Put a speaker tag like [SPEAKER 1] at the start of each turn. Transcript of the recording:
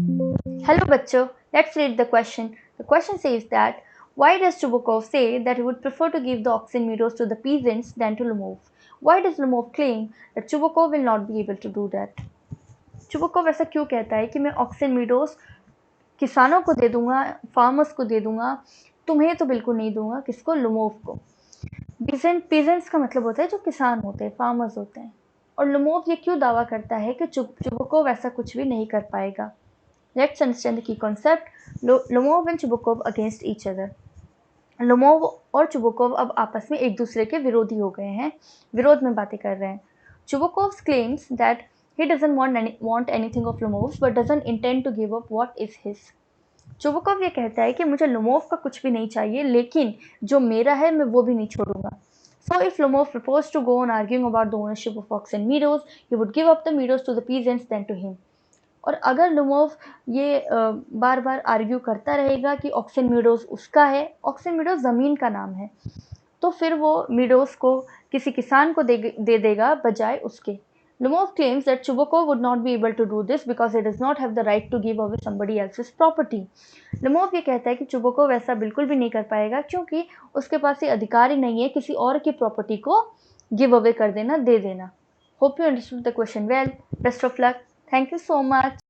[SPEAKER 1] Hello bachcho, let's read the question. The question says that why does Chubukov say that he would prefer to give the oxen meadows to the peasants than to Lomov? Why does Lomov claim that Chubukov will not be able to do that? Chubukov ऐसा क्यों कहता है कि मैं oxen meadows किसानों को दे दूंगा, farmers को दे दूंगा, तुम्हें तो बिल्कुल नहीं दूंगा, किसको? लुमोव को। पीजेंट्स का मतलब होता है जो किसान होते हैं, फार्मर्स होते हैं। और लुमोव ये क्यों दावा करता है कि चुबुकोव ऐसा कुछ भी नहीं कर पाएगा? Let's understand the key concept. Lomov and Chubukov against each other. Lomov और चुबुकोव अब आपस में एक दूसरे के विरोधी हो गए हैं, विरोध में बातें कर रहे हैं। Chubukov claims that he doesn't want anything of Lomov's but doesn't intend to give up what is his. Chubukov ये कहता है कि मुझे लोमोव का कुछ भी नहीं चाहिए, लेकिन जो मेरा है मैं वो भी नहीं छोड़ूंगा। So if Lomov proposed to go on arguing about the ownership of ox and meadows, he would give up the meadows to the peasants than to him. और अगर लुमोव ये बार बार आर्ग्यू करता रहेगा कि ऑक्सन मीडोज उसका है, ऑक्सन मीडोज ज़मीन का नाम है, तो फिर वो मीडोज को किसी किसान को दे देगा बजाय उसके। Lumov claims that Chubukov would not be able to do this because he does not have the right to give away somebody else's property. Lumov ये कहता है कि Chubukov ऐसा बिल्कुल भी नहीं कर पाएगा क्योंकि उसके पास ये अधिकार ही नहीं है किसी और की प्रॉपर्टी को गिव अवे कर देना, दे देना। Hope you understood the question well. Best of luck. Thank you so much.